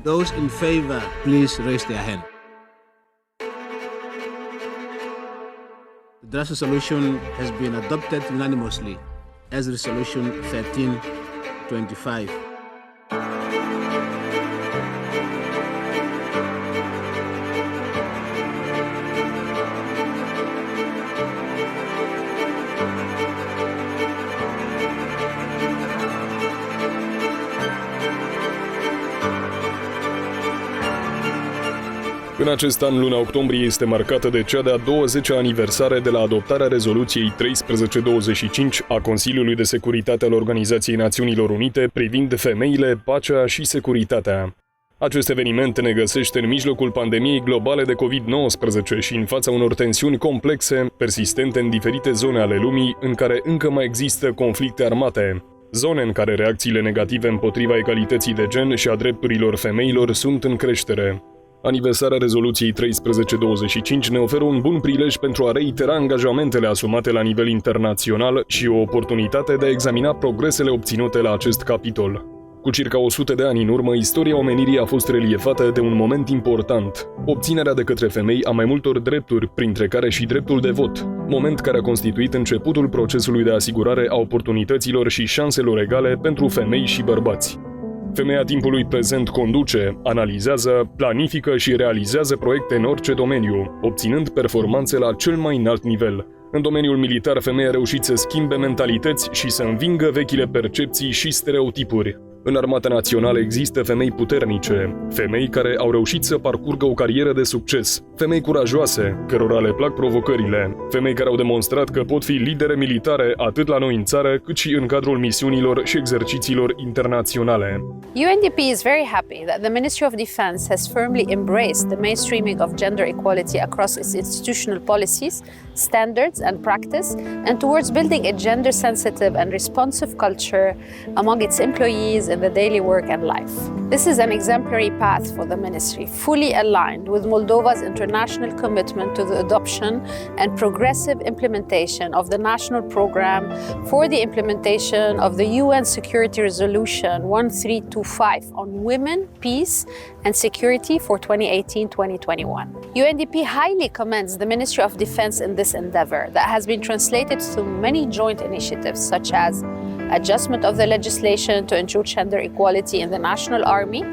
Those in favor, please raise their hand. The draft resolution has been adopted unanimously as Resolution 1325. În acest an, luna octombrie este marcată de cea de-a 20-a aniversare de la adoptarea rezoluției 1325 a Consiliului de Securitate al Organizației Națiunilor Unite privind femeile, pacea și securitatea. Acest eveniment ne găsește în mijlocul pandemiei globale de COVID-19 și în fața unor tensiuni complexe, persistente în diferite zone ale lumii, în care încă mai există conflicte armate. Zone în care reacțiile negative împotriva egalității de gen și a drepturilor femeilor sunt în creștere. Aniversarea rezoluției 1325 ne oferă un bun prilej pentru a reitera angajamentele asumate la nivel internațional și o oportunitate de a examina progresele obținute la acest capitol. Cu circa 100 de ani în urmă, istoria omenirii a fost reliefată de un moment important, obținerea de către femei a mai multor drepturi, printre care și dreptul de vot, moment care a constituit începutul procesului de asigurare a oportunităților și șanselor egale pentru femei și bărbați. Femeia timpului prezent conduce, analizează, planifică și realizează proiecte în orice domeniu, obținând performanțe la cel mai înalt nivel. În domeniul militar, femeia a reușit să schimbe mentalități și să învingă vechile percepții și stereotipuri. În Armata Națională există femei puternice, femei care au reușit să parcurgă o carieră de succes, femei curajoase, cărora le plac provocările, femei care au demonstrat că pot fi lidere militare atât la noi în țară, cât și în cadrul misiunilor și exercițiilor internaționale. UNDP is very happy that the Ministry of Defense has firmly embraced the mainstreaming of gender equality across its institutional policies, standards and practice, and towards building a gender-sensitive and responsive culture among its employees in the daily work and life. This is an exemplary path for the ministry, fully aligned with Moldova's international commitment to the adoption and progressive implementation of the national program for the implementation of the UN Security Resolution 1325 on women, peace and security for 2018-2021. UNDP highly commends the Ministry of Defense in this endeavor that has been translated through many joint initiatives such as adjustment of the legislation to ensure gender equality in the National Army,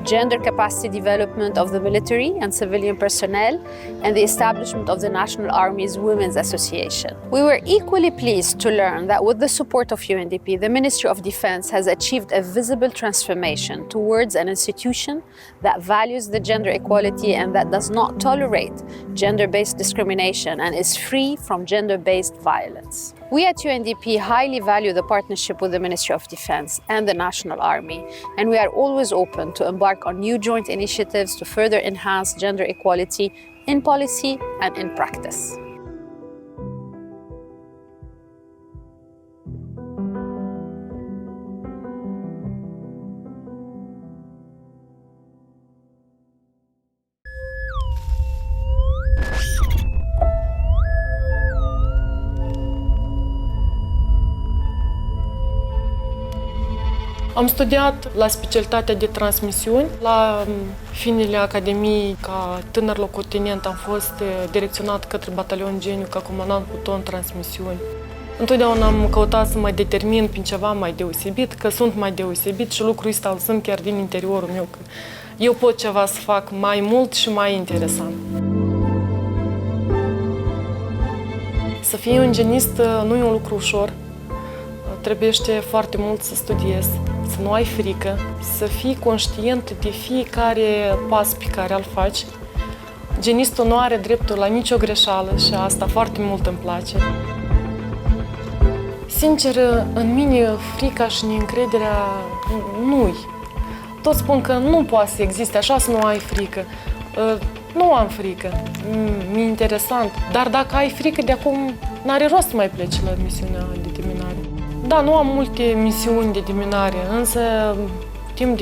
gender capacity development of the military and civilian personnel, and the establishment of the National Army's Women's Association. We were equally pleased to learn that with the support of UNDP, the Ministry of Defense has achieved a visible transformation towards an institution that values the gender equality and that does not tolerate gender-based discrimination and is free from gender-based violence. We at UNDP highly value the partnership with the Ministry of Defense and the National Army, and we are always open to embark on new joint initiatives to further enhance gender equality in policy and in practice. Am studiat la specialitatea de transmisiuni. La finele Academiei, ca tânăr locotenent, am fost direcționat către batalionul Geniu ca comandant pluton transmisiuni. Întotdeauna am căutat să mă determin prin ceva mai deosebit, că sunt mai deosebit și lucrul ăsta îl simt chiar din interiorul meu, că eu pot ceva să fac mai mult și mai interesant. Să fii un genist nu e un lucru ușor. Trebuiește foarte mult să studiezi, să nu ai frică, să fii conștient de fiecare pas pe care îl faci. Genistul nu are dreptul la nicio greșeală și asta foarte mult îmi place. Sincer, în mine frica și neîncrederea nu-i. Toți spun că nu poate să existe așa să nu ai frică. Nu am frică, mi-e interesant, dar dacă ai frică de acum, n-are rost să mai pleci la misiunea de deminare. Da, nu am multe misiuni de deminare, însă timp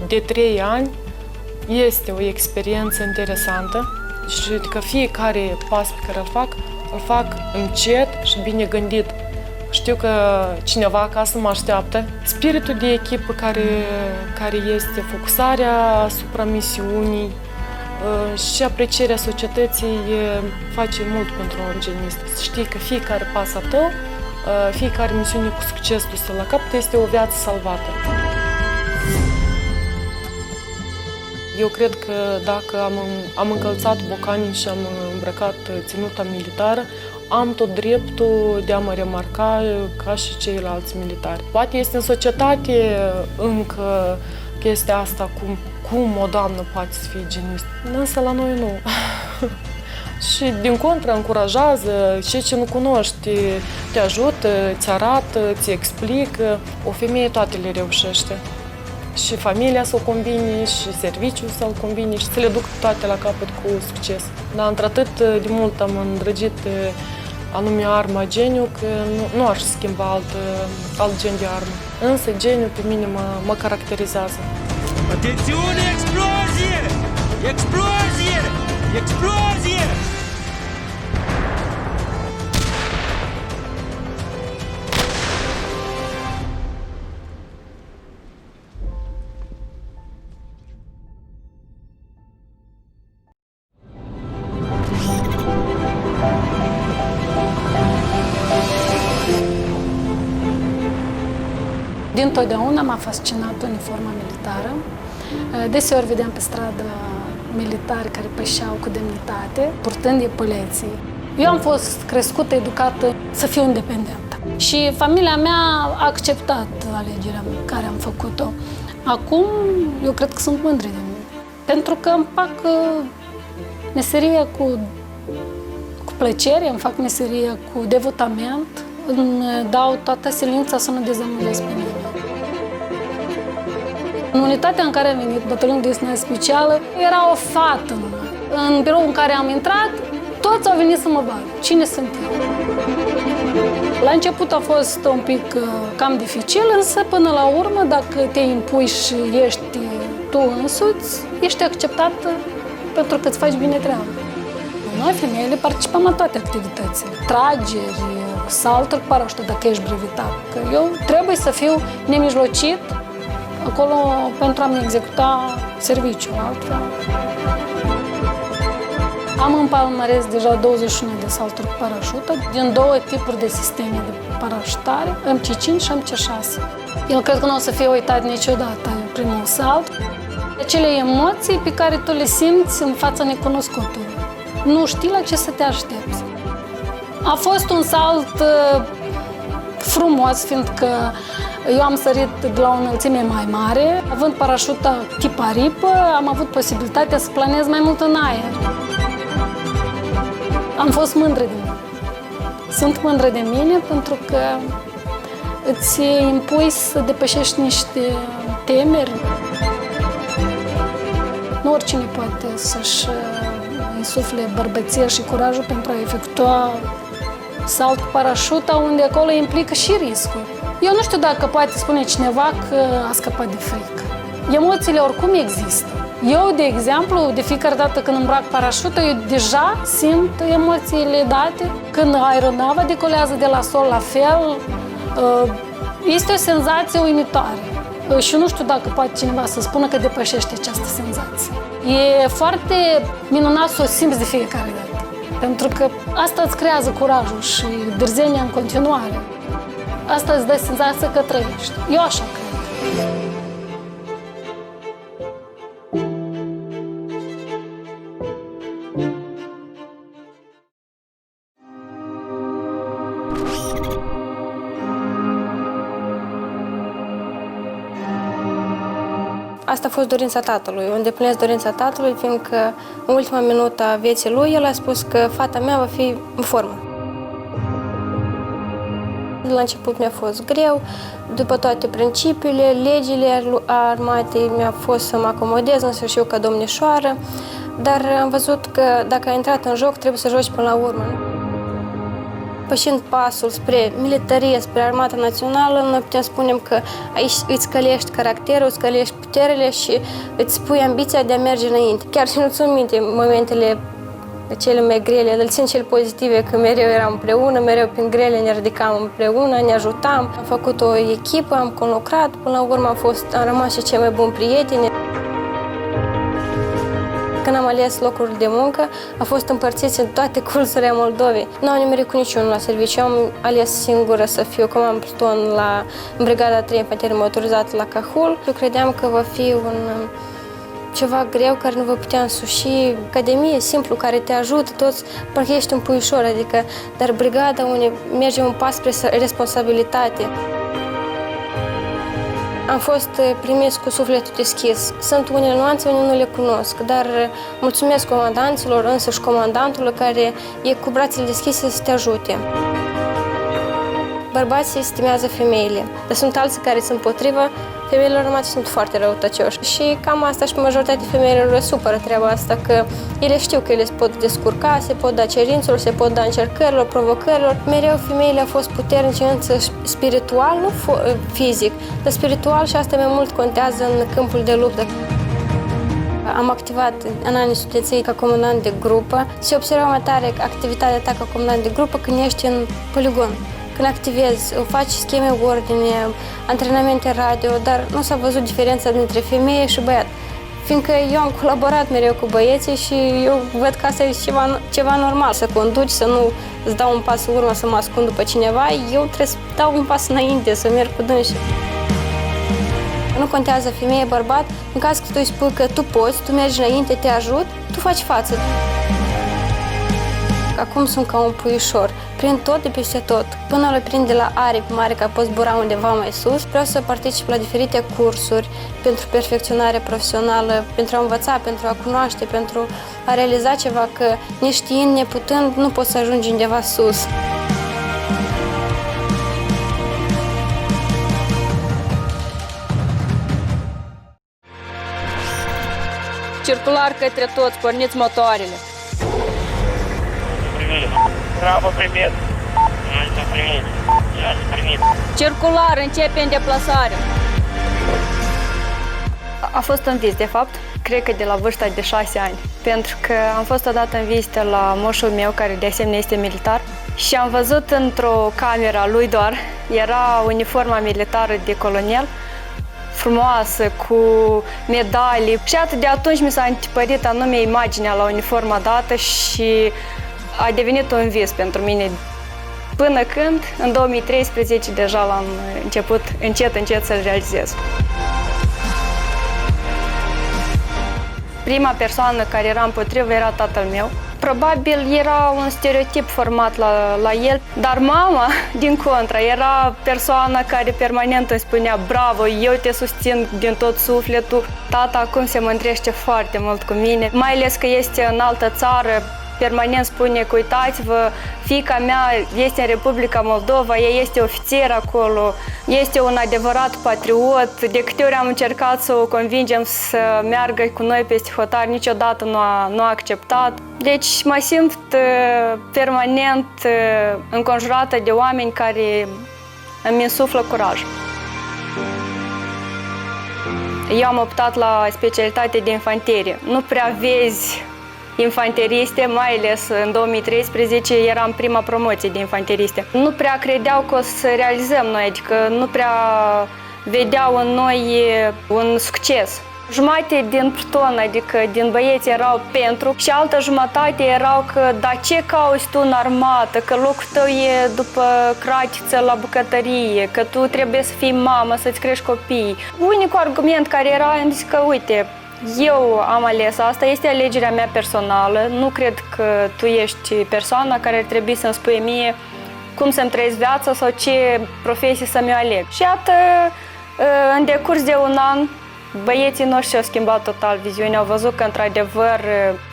de 3 ani este o experiență interesantă și că fiecare pas pe care îl fac încet și bine gândit. Știu că cineva acasă mă așteaptă. Spiritul de echipă care este, focusarea asupra misiunii și aprecierea societății face mult pentru un genist. Să știi că fiecare pas al tău, fiecare misiune cu succes dusă la capăt este o viață salvată. Eu cred că dacă am încălțat bocanii și am îmbrăcat ținuta militară, am tot dreptul de a mă remarca ca și ceilalți militari. Poate este în societate încă chestia asta, cum o doamnă poate să fie genist, însă la noi nu. Și din contră încurajează, și ce nu cunoști te ajută, ți arată, ți explică. O femeie toate le reușește. Și familia să o combine, și serviciul să-l combine, și să le duc toate la capăt cu succes. Dar într-atât de mult am îndrăgit anume arma geniu, că nu aș schimba alt gen de armă. Însă geniul pe mine mă caracterizează. Atențiune, explozie! Explozie! Explozie! Dintotdeauna m-a fascinat uniforma militară. Deseori vedeam pe stradă militari care pășeau cu demnitate, purtând epauleții. Eu am fost crescută, educată să fiu independentă. Și familia mea a acceptat alegerea care am făcut-o. Acum, eu cred că sunt mândri de mine. Pentru că îmi fac meseria cu plăcere, îmi fac meseria cu devotament, îmi dau toată silința să nu dezamăgesc pe nimeni. În unitatea în care am venit, batalionul de destinare specială, era o fată numai. În biroul în care am intrat, toți au venit să mă vadă. Cine sunt eu? La început a fost un pic cam dificil, însă până la urmă, dacă te impui și ești tu însuți, ești acceptată pentru că îți faci bine treaba. Noi, femeile, participăm la toate activitățile. Trageri, salturi cu parașută, dacă ești brevetat. Că eu trebuie să fiu nemijlocit acolo pentru a-mi executa serviciul, altfel. Am în palmares deja 21 de salturi cu parașută, din două tipuri de sisteme de parașutare, MC5 și MC6. Eu cred că nu o să fie uitat niciodată primul salt. Acele emoții pe care tu le simți în fața necunoscutului. Nu știi la ce să te aștepți. A fost un salt frumos, fiindcă eu am sărit de la o înălțime mai mare. Având parașuta tip aripă, am avut posibilitatea să planez mai mult în aer. Am fost mândră de mine. Sunt mândră de mine pentru că îți impui să depășești niște temeri. Nu oricine poate să-și insufle bărbăție și curajul pentru a efectua salt cu parașuta, unde acolo implică și riscuri. Eu nu știu dacă poate spune cineva că a scăpat de frică. Emoțiile oricum există. Eu, de exemplu, de fiecare dată când îmbrac parașută, eu deja simt emoțiile date. Când aeronava decolează de la sol, la fel, este o senzație uimitoare. Și nu știu dacă poate cineva să spună că depășește această senzație. E foarte minunat să o simți de fiecare dată. Pentru că asta îți creează curajul și dârzenia în continuare. Asta îți dă senzația că trăiești. Eu așa cred. Asta a fost dorința tatălui. Eu îndeplinesc dorința tatălui, fiindcă în ultima minută a vieții lui, el a spus că fata mea va fi în formă. La început mi-a fost greu, după toate principiile, legile armatei, mi-a fost să mă acomodez, însă și eu ca domnișoară, dar am văzut că dacă ai intrat în joc, trebuie să joci până la urmă. Pășind pasul spre militarie, spre Armata Națională, noi putem spune că aici îți călești caracterul, îți călești puterile și îți pui ambiția de a merge înainte. Chiar și nu țin minte momentele cele mai grele, îl țin cele pozitive, că mereu eram împreună, mereu prin grele ne ridicam împreună, ne ajutam. Am făcut o echipă, am conlucrat, până la urmă am rămas și cei mai buni prieteni. Când am ales locul de muncă, a fost împărțiți în toate cursurile Moldovei. Nu am nimerit cu niciunul la serviciu, am ales singură să fiu comand pluton în brigada 3 infanterie motorizată la Cahul. Eu credeam că va fi ceva greu care nu vă putea însuși. Academie simplu care te ajută toți, parcă ești un puișor, adică, dar brigada unde merge un pas spre responsabilitate. Am fost primiți cu sufletul deschis. Sunt unele nuanțe unde nu le cunosc, dar mulțumesc comandanților, însăși comandantului care e cu brațele deschise să te ajute. Bărbații stimează femeile, dar sunt alții care sunt împotrivă. Femeile armate sunt foarte răutăcioși și cam asta și majoritatea femeilor le supără treaba asta, că ele știu că ele se pot descurca, se pot da cerințelor, se pot da încercărilor, provocărilor. Mereu femeile au fost puternice însă spiritual, nu fizic, dar spiritual și asta mai mult contează în câmpul de luptă. Am activat în anii studenței ca comandant de grupă. Se observa mai tare activitatea ta ca comandant de grupă când ești în poligon. Când activezi, faci scheme ordine, antrenamente radio, dar nu s-a văzut diferența dintre femeie și băiat. Fiindcă eu am colaborat mereu cu băieții și eu văd că asta e ceva normal. Să conduci, să nu îți dau un pas în urmă, să mă ascund după cineva, eu trebuie să dau un pas înainte, să merg cu dânsii. Nu contează femeie, bărbat, în caz că tu îi spui că tu poți, tu mergi înainte, te ajut, tu faci față. Acum sunt ca un puișor, prind tot de peste tot. Până îl prind de la aripi mare ca pot zbura undeva mai sus, vreau să particip la diferite cursuri pentru perfecționare profesională, pentru a învăța, pentru a cunoaște, pentru a realiza ceva, că neștiind, neputând, nu poți să ajungi undeva sus. Circular către toți, porniți motoarele. Bravo, primit. Mulțumim, primit. Primit. Circular, începem deplasarea. A fost în vis, de fapt, cred că de la vârsta de 6 ani, pentru că am fost odată în vizită la moșul meu, care de asemenea este militar, și am văzut într-o cameră a lui doar, era uniforma militară de colonel, frumoasă, cu medalii. Și atât de atunci mi s-a întipărit anume imaginea la uniforma dată și a devenit un vis pentru mine. Până când, în 2013, deja l-am început încet să-l realizez. Prima persoană care era împotrivă era tatăl meu. Probabil era un stereotip format la el, dar mama, din contră, era persoana care permanent îmi spunea bravo, eu te susțin din tot sufletul. Tata acum se mândrește foarte mult cu mine, mai ales că este în altă țară. Permanent spune că uitați-vă, fiica mea este în Republica Moldova, ea este ofițer acolo, este un adevărat patriot. De câte ori am încercat să o convingem să meargă cu noi peste hotar, niciodată nu a acceptat. Deci mă simt permanent înconjurată de oameni care îmi insuflă curaj. Eu am optat la specialitate de infanterie. Nu prea vezi infanteriste, mai ales în 2013 eram prima promoție de infanteriste. Nu prea credeau că o să realizăm noi, adică nu prea vedeau în noi un succes. Jumătate din pluton, adică din băieți, erau pentru și altă jumătate erau că da, ce cauți tu în armată, că locul tău e după cratiță la bucătărie, că tu trebuie să fii mamă, să-ți crești copiii. Unicul argument care era, am zis că uite, eu am ales asta, este alegerea mea personală, nu cred că tu ești persoana care ar trebui să-mi spui mie cum să-mi trăiesc viața sau ce profesie să-mi aleg. Și iată, în decurs de un an, băieții noștri și-au schimbat total viziunea, au văzut că într-adevăr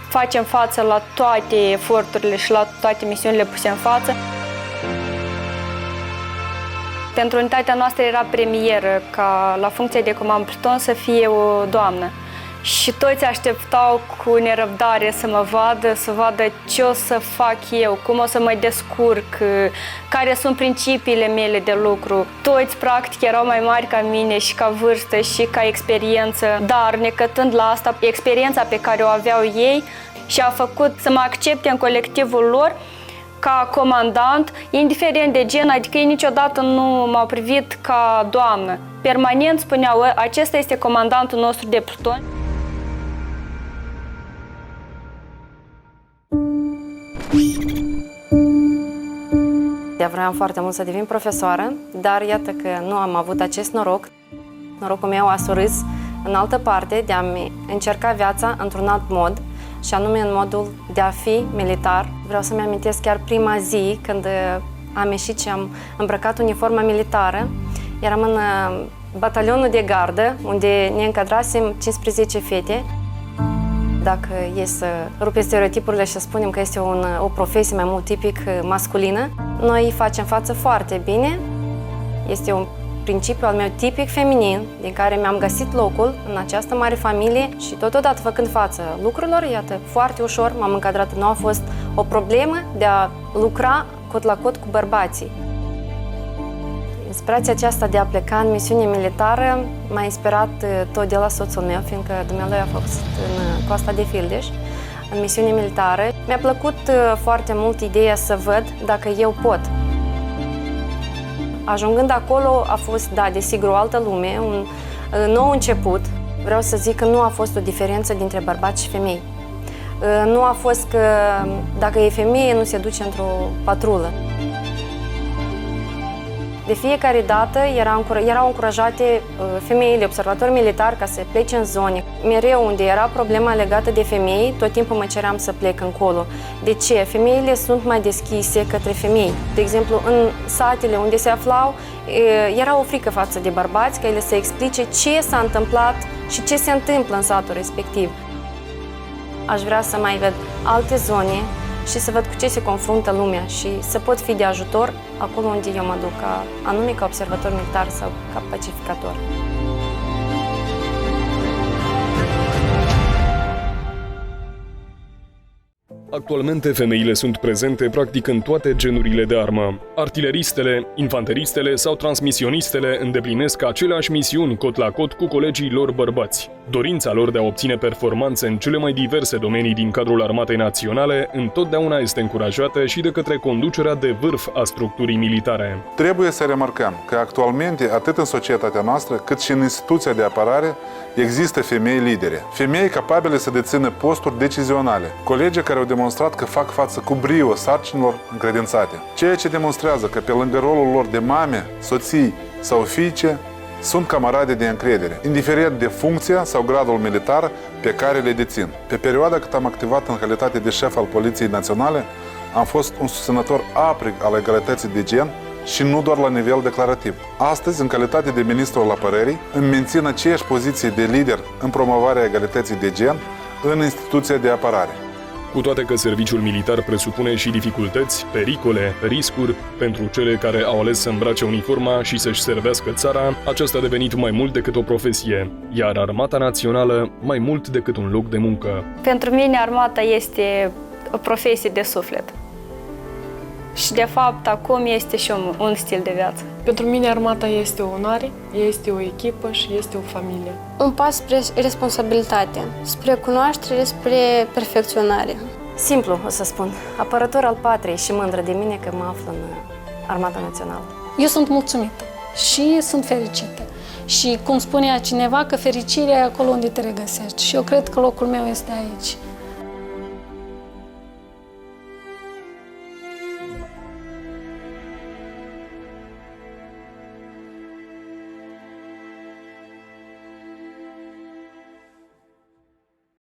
facem față la toate eforturile și la toate misiunile puse în față. Pentru unitatea noastră era premieră ca la funcția de comand pluton să fie o doamnă. Și toți așteptau cu nerăbdare să mă vadă, să vadă ce o să fac eu, cum o să mă descurc, care sunt principiile mele de lucru. Toți, practic, erau mai mari ca mine și ca vârstă și ca experiență, dar necătând la asta experiența pe care o aveau ei și a făcut să mă accepte în colectivul lor ca comandant, indiferent de gen, adică ei niciodată nu m-au privit ca doamnă. Permanent spuneau, acesta este comandantul nostru de pluton. Eu vreau foarte mult să devin profesoară, dar iată că nu am avut acest noroc. Norocul meu a surâs în altă parte de a-mi încerca viața într-un alt mod, și anume în modul de a fi militar. Vreau să-mi amintesc chiar prima zi când am ieșit și am îmbrăcat uniforma militară. Eram în batalionul de gardă, unde ne încadrasem 15 fete. Dacă e să rupem stereotipurile și să spunem că este o profesie mai mult tipic masculină, noi facem față foarte bine. Este un principiu al meu tipic feminin, din care mi-am găsit locul în această mare familie și totodată făcând față lucrurilor, iată, foarte ușor m-am încadrat. Nu a fost o problemă de a lucra cot la cot cu bărbații. Inspirația aceasta de a pleca în misiune militară m-a inspirat tot de la soțul meu, fiindcă dumnealui a fost în Coasta de Fildeș, în misiune militară. Mi-a plăcut foarte mult ideea să văd dacă eu pot. Ajungând acolo a fost, da, desigur, o altă lume, un nou început. Vreau să zic că nu a fost o diferență dintre bărbați și femei. Nu a fost că dacă e femeie nu se duce într-o patrulă. De fiecare dată erau încurajate femeile, observatori militari, ca să plece în zone. Mereu unde era problema legată de femei, tot timpul mă ceream să plec încolo. De ce? Femeile sunt mai deschise către femei. De exemplu, în satele unde se aflau, era o frică față de bărbați, ca ele să explice ce s-a întâmplat și ce se întâmplă în satul respectiv. Aș vrea să mai văd alte zone și să văd cu ce se confruntă lumea și să pot fi de ajutor acolo unde eu mă duc, anume ca observator militar sau ca pacificator. Actualmente, femeile sunt prezente practic în toate genurile de armă. Artileristele, infanteristele sau transmisionistele îndeplinesc aceleași misiuni cot la cot cu colegii lor bărbați. Dorința lor de a obține performanțe în cele mai diverse domenii din cadrul Armatei Naționale întotdeauna este încurajată și de către conducerea de vârf a structurii militare. Trebuie să remarcăm că actualmente, atât în societatea noastră, cât și în instituția de apărare, există femei lidere. Femei capabile să dețină posturi decizionale. Colegi care au demonstrat că fac față cu brio sarcinilor încredințate. Ceea ce demonstrează că pe lângă rolul lor de mame, soții sau fiice, sunt camarade de încredere, indiferent de funcția sau gradul militar pe care le dețin. Pe perioada cât am activat în calitate de șef al Poliției Naționale, am fost un susținător aprig al egalității de gen și nu doar la nivel declarativ. Astăzi, în calitate de ministru al apărării, îmi mențin aceeași poziție de lider în promovarea egalității de gen în instituția de apărare. Cu toate că serviciul militar presupune și dificultăți, pericole, riscuri, pentru cele care au ales să îmbrace uniforma și să-și servească țara, aceasta a devenit mai mult decât o profesie, iar Armata Națională mai mult decât un loc de muncă. Pentru mine armata este o profesie de suflet. Și de fapt acum este și un stil de viață. Pentru mine armata este o onoare, este o echipă și este o familie. Un pas spre responsabilitate, spre cunoaștere, spre perfecționare. Simplu, o să spun, apărător al patriei și mândră de mine că mă aflu în Armata Națională. Eu sunt mulțumită și sunt fericită. Și cum spunea cineva, că fericirea e acolo unde te regăsești. Și eu cred că locul meu este aici.